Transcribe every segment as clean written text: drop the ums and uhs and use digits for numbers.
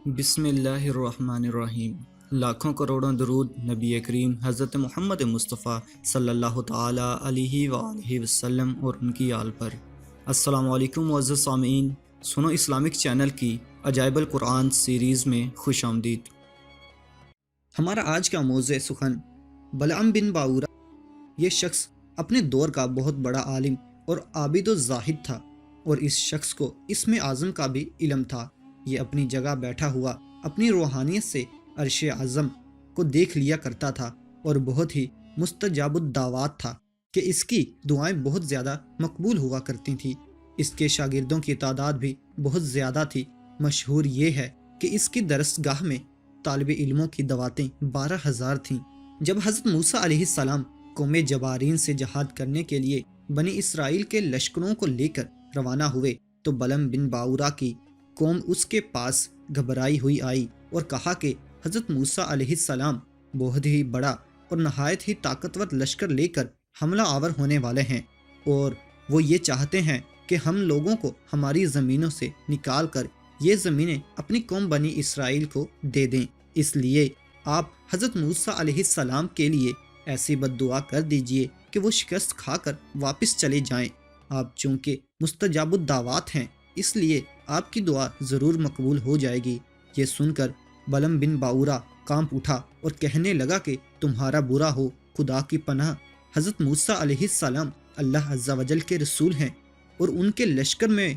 بسم اللہ الرحمن الرحیم۔ لاکھوں کروڑوں درود نبی کریم حضرت محمد مصطفیٰ صلی اللہ تعالی علیہ وآلہ وسلم اور ان کی آل پر۔ السلام علیکم معزز سامعین، سنو اسلامک چینل کی عجائب القرآن سیریز میں خوش آمدید۔ ہمارا آج کا موضوع سخن بلعم بن باورا۔ یہ شخص اپنے دور کا بہت بڑا عالم اور عابد و زاہد تھا، اور اس شخص کو اسم اعظم کا بھی علم تھا۔ یہ اپنی جگہ بیٹھا ہوا اپنی روحانیت سے عرش اعظم کو دیکھ لیا کرتا تھا، اور بہت ہی مستجاب الدعوات تھا کہ اس کی دعائیں بہت زیادہ مقبول ہوا کرتی تھیں۔ اس کے شاگردوں کی تعداد بھی بہت زیادہ تھی۔ مشہور یہ ہے کہ اس کی درسگاہ میں طالب علموں کی دعوتیں 12,000 تھیں۔ جب حضرت موسیٰ علیہ السلام قوم جبارین سے جہاد کرنے کے لیے بنی اسرائیل کے لشکروں کو لے کر روانہ ہوئے تو بلعم بن باورا کی قوم اس کے پاس گھبرائی ہوئی آئی اور کہا کہ حضرت موسیٰ علیہ السلام بہت ہی بڑا اور نہایت ہی طاقتور لشکر لے کر حملہ آور ہونے والے ہیں، اور وہ یہ چاہتے ہیں کہ ہم لوگوں کو ہماری زمینوں سے نکال کر یہ زمینیں اپنی قوم بنی اسرائیل کو دے دیں۔ اس لیے آپ حضرت موسیٰ علیہ السلام کے لیے ایسی بد دعا کر دیجئے کہ وہ شکست کھا کر واپس چلے جائیں۔ آپ چونکہ مستجاب الدعوات ہیں، اس لیے آپ کی دعا ضرور مقبول ہو جائے گی۔ یہ سن کر بلعم بن باورا کانپ اٹھا اور کہنے لگا کہ تمہارا برا ہو، خدا کی پناہ، حضرت موسیٰ علیہ السلام اللہ عز و جل کے رسول ہیں، اور ان کے لشکر میں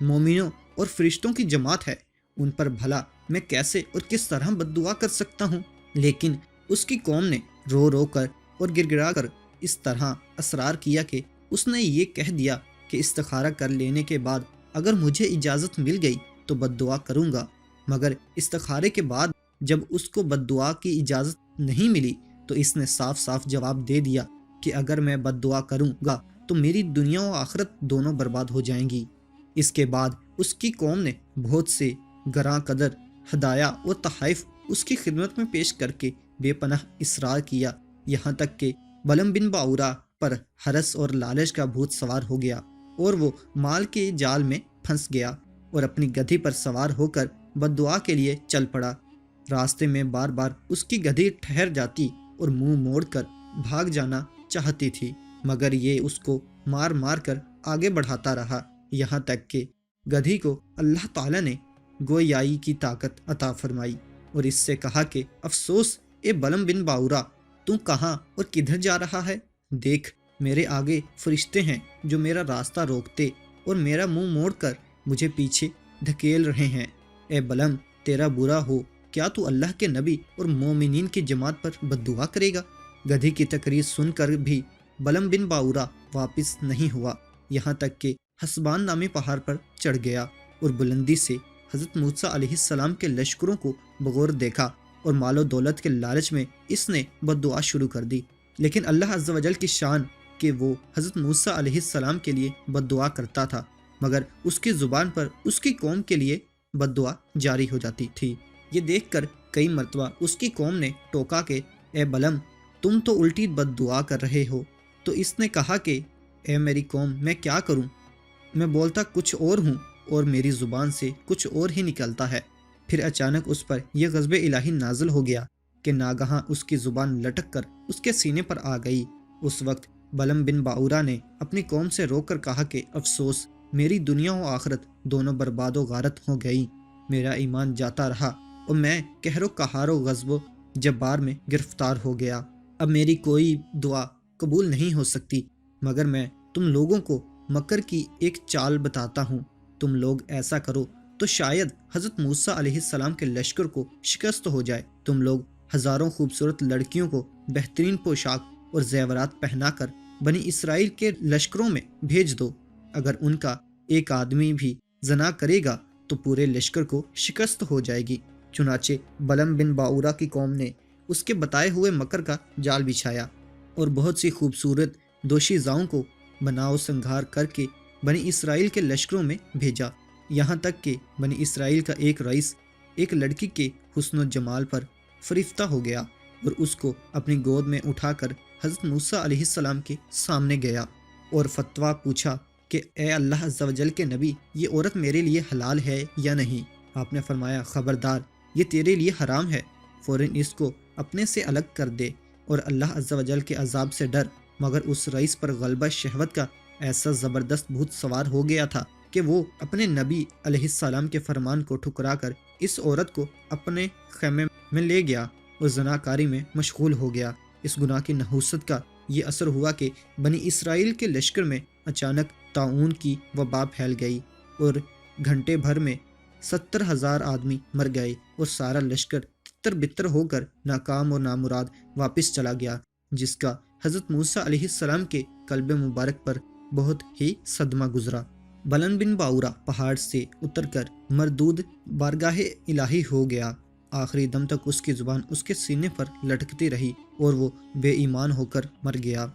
مومنوں اور فرشتوں کی جماعت ہے، ان پر بھلا میں کیسے اور کس طرح بد دعا کر سکتا ہوں؟ لیکن اس کی قوم نے رو رو کر اور گڑ گڑا کر اس طرح اصرار کیا کہ اس نے یہ کہہ دیا کہ استخارہ کر لینے کے بعد اگر مجھے اجازت مل گئی تو بد دعا کروں گا، مگر استخارے کے بعد جب اس کو بد دعا کی اجازت نہیں ملی تو اس نے صاف صاف جواب دے دیا کہ اگر میں بد دعا کروں گا تو میری دنیا و آخرت دونوں برباد ہو جائیں گی۔ اس کے بعد اس کی قوم نے بہت سے گراں قدر ہدایہ اور تحائف اس کی خدمت میں پیش کر کے بے پناہ اصرار کیا، یہاں تک کہ بلعم بن باورا پر ہرس اور لالچ کا بھوت سوار ہو گیا، اور وہ مال کے جال میں پھنس گیا اور اپنی گدھی پر سوار ہو کر بد دعا کے لیے چل پڑا۔ راستے میں بار بار اس کی گدھی ٹھہر جاتی اور منہ موڑ کر بھاگ جانا چاہتی تھی، مگر یہ اس کو مار مار کر آگے بڑھاتا رہا، یہاں تک کہ گدھی کو اللہ تعالیٰ نے گویائی کی طاقت عطا فرمائی اور اس سے کہا کہ افسوس اے بلعم بن باورا، تو کہاں اور کدھر جا رہا ہے؟ دیکھ، میرے آگے فرشتے ہیں جو میرا راستہ روکتے اور میرا منہ موڑ کر مجھے پیچھے دھکیل رہے ہیں۔ اے بلعم، تیرا برا ہو، کیا تو اللہ کے نبی اور مومنین کی جماعت پر بد دعا کرے گا؟ گدھی کی تقریر سن کر بھی بلعم بن باورا واپس نہیں ہوا، یہاں تک کہ حسبان نامی پہاڑ پر چڑھ گیا اور بلندی سے حضرت موسیٰ علیہ السلام کے لشکروں کو بغور دیکھا، اور مال و دولت کے لالچ میں اس نے بد دعا شروع کر دی۔ لیکن اللہ عز و جل کی شان کہ وہ حضرت موسیٰ علیہ السلام کے لیے بد دعا کرتا تھا، مگر اس کی زبان پر اس کی قوم کے لیے بد دعا جاری ہو جاتی تھی۔ یہ دیکھ کر کئی مرتبہ اس کی قوم نے ٹوکا کہ اے بلعم، تم تو الٹی بد دعا کر رہے ہو۔ تو اس نے کہا کہ اے میری قوم، میں کیا کروں؟ میں بولتا کچھ اور ہوں اور میری زبان سے کچھ اور ہی نکلتا ہے۔ پھر اچانک اس پر یہ غضب الہی نازل ہو گیا کہ ناگہاں اس کی زبان لٹک کر اس کے سینے پر آ گئی۔ اس وقت بلعم بن باورا نے اپنی قوم سے رو کر کہا کہ افسوس، میری دنیا و آخرت دونوں برباد و غارت ہو گئی، میرا ایمان جاتا رہا اور میں قہر و قہار و غضب و جبار میں گرفتار ہو گیا۔ اب میری کوئی دعا قبول نہیں ہو سکتی، مگر میں تم لوگوں کو مکر کی ایک چال بتاتا ہوں۔ تم لوگ ایسا کرو تو شاید حضرت موسیٰ علیہ السلام کے لشکر کو شکست ہو جائے۔ تم لوگ ہزاروں خوبصورت لڑکیوں کو بہترین پوشاک اور زیورات پہنا کر بنی اسرائیل کے لشکروں میں بھیج دو، اگر ان کا ایک آدمی بھی زنا کرے گا تو پورے لشکر کو شکست ہو جائے گی۔ چنانچہ بلعم بن باورا کی قوم نے اس کے بتائے ہوئے مکر کا جال بچھایا اور بہت سی خوبصورت دوشیزاؤں کو بناؤ سنگھار کر کے بنی اسرائیل کے لشکروں میں بھیجا، یہاں تک کہ بنی اسرائیل کا ایک رئیس ایک لڑکی کے حسن و جمال پر فریفتہ ہو گیا اور اس کو اپنی گود میں اٹھا کر حضرت موسیٰ علیہ السلام کے سامنے گیا اور فتویٰ پوچھا کہ اے اللہ عز و جل کے نبی، یہ عورت میرے لیے حلال ہے یا نہیں؟ آپ نے فرمایا خبردار یہ تیرے لیے حرام ہے، فوراً اس کو اپنے سے الگ کر دے اور اللہ عز و جل کے عذاب سے ڈر۔ مگر اس رئیس پر غلبہ شہوت کا ایسا زبردست بھوت سوار ہو گیا تھا کہ وہ اپنے نبی علیہ السلام کے فرمان کو ٹھکرا کر اس عورت کو اپنے خیمے میں لے گیا اور زناکاری میں مشغول ہو گیا۔ اس گناہ کی نحوست کا یہ اثر ہوا کہ بنی اسرائیل کے لشکر میں اچانک طاعون کی وبا پھیل گئی اور گھنٹے بھر میں 70,000 آدمی مر گئے اور سارا لشکر تتر بتر ہو کر ناکام اور نامراد واپس چلا گیا، جس کا حضرت موسیٰ علیہ السلام کے قلب مبارک پر بہت ہی صدمہ گزرا۔ بلن بن باورا پہاڑ سے اتر کر مردود بارگاہ الہی ہو گیا، آخری دم تک اس کی زبان اس کے سینے پر لٹکتی رہی اور وہ بے ایمان ہو کر مر گیا۔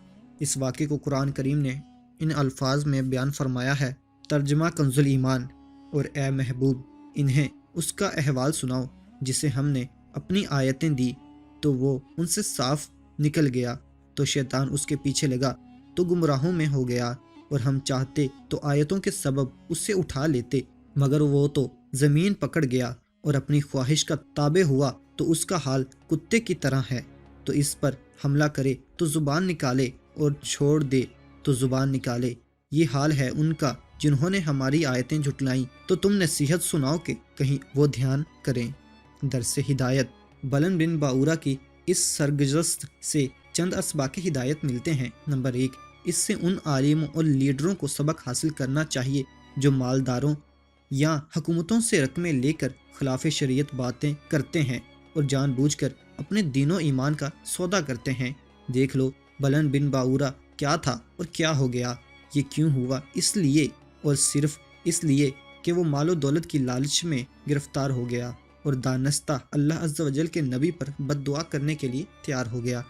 اس واقعے کو قرآن کریم نے ان الفاظ میں بیان فرمایا ہے، ترجمہ کنز الایمان، اور اے محبوب انہیں اس کا احوال سناؤ جسے ہم نے اپنی آیتیں دی تو وہ ان سے صاف نکل گیا، تو شیطان اس کے پیچھے لگا تو گمراہوں میں ہو گیا، اور ہم چاہتے تو آیتوں کے سبب اس سے اٹھا لیتے، مگر وہ تو زمین پکڑ گیا اور اپنی خواہش کا تابع ہوا تو اس کا حال کتے کی طرح ہے، تو اس پر حملہ کرے تو زبان نکالے اور چھوڑ دے تو زبان نکالے۔ یہ حال ہے ان کا جنہوں نے ہماری آیتیں جھٹلائیں، تو تم نصیحت سناؤ کہ کہیں وہ دھیان کریں۔ درس ہدایت۔ بلن بن باورا کی اس سرگزشت سے چند اسباق ہدایت ملتے ہیں۔ نمبر 1، اس سے ان عالموں اور لیڈروں کو سبق حاصل کرنا چاہیے جو مالداروں یا حکومتوں سے رقمیں لے کر خلاف شریعت باتیں کرتے ہیں اور جان بوجھ کر اپنے دین و ایمان کا سودا کرتے ہیں۔ دیکھ لو بلن بن باورا کیا تھا اور کیا ہو گیا۔ یہ کیوں ہوا؟ اس لیے اور صرف اس لیے کہ وہ مال و دولت کی لالچ میں گرفتار ہو گیا اور دانستہ اللہ عز و جل کے نبی پر بد دعا کرنے کے لیے تیار ہو گیا،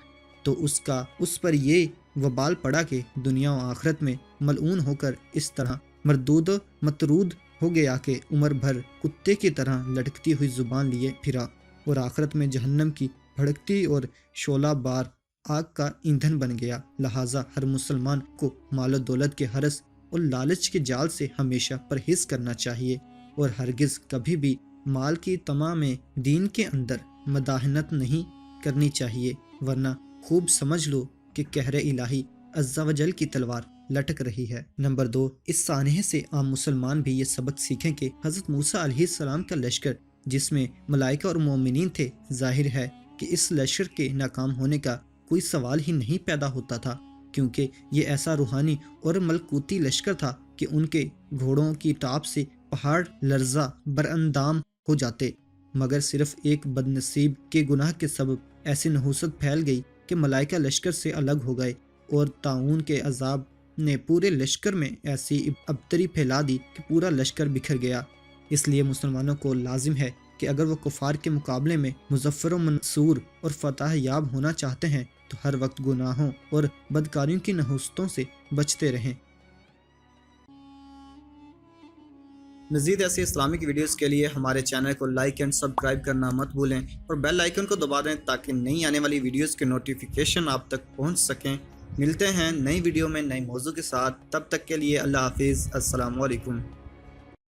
تو اس پر یہ وبال پڑا کہ دنیا و آخرت میں ملعون ہو کر اس طرح مردود و مطرود ہو گیا کہ عمر بھر کتے کی طرح لٹکتی ہوئی زبان لیے پھرا اور آخرت میں جہنم کی بھڑکتی اور شعلہ بار آگ کا ایندھن بن گیا۔ لہٰذا ہر مسلمان کو مال و دولت کے حرص اور لالچ کے جال سے ہمیشہ پرہیز کرنا چاہیے اور ہرگز کبھی بھی مال کی طمع میں دین کے اندر مداہنت نہیں کرنی چاہیے، ورنہ خوب سمجھ لو کہ قہر الہی عز و جل کی تلوار لٹک رہی ہے۔ نمبر 2، اس سانحے سے عام مسلمان بھی یہ سبق سیکھیں کہ حضرت موسیٰ علیہ السلام کا لشکر جس میں ملائکہ اور مومنین تھے، ظاہر ہے کہ اس لشکر کے ناکام ہونے کا کوئی سوال ہی نہیں پیدا ہوتا تھا، کیونکہ یہ ایسا روحانی اور ملکوتی لشکر تھا کہ ان کے گھوڑوں کی ٹاپ سے پہاڑ لرزہ براندام ہو جاتے، مگر صرف ایک بد نصیب کے گناہ کے سبب ایسی نحوست پھیل گئی کہ ملائکہ لشکر سے الگ ہو گئے اور طاعون کے عذاب نے پورے لشکر میں ایسی ابتری پھیلا دی کہ پورا لشکر بکھر گیا۔ اس لیے مسلمانوں کو لازم ہے کہ اگر وہ کفار کے مقابلے میں مظفر و منصور اور فتح یاب ہونا چاہتے ہیں تو ہر وقت گناہوں اور بدکاریوں کی نحوستوں سے بچتے رہیں۔ مزید ایسی اسلامک ویڈیوز کے لیے ہمارے چینل کو لائک اینڈ سبسکرائب کرنا مت بھولیں اور بیل آئیکن کو دبا دیں تاکہ نئی آنے والی ویڈیوز کے نوٹیفیکیشن آپ تک پہنچ سکیں۔ ملتے ہیں نئی ویڈیو میں نئے موضوع کے ساتھ، تب تک کے لیے اللہ حافظ، السلام علیکم۔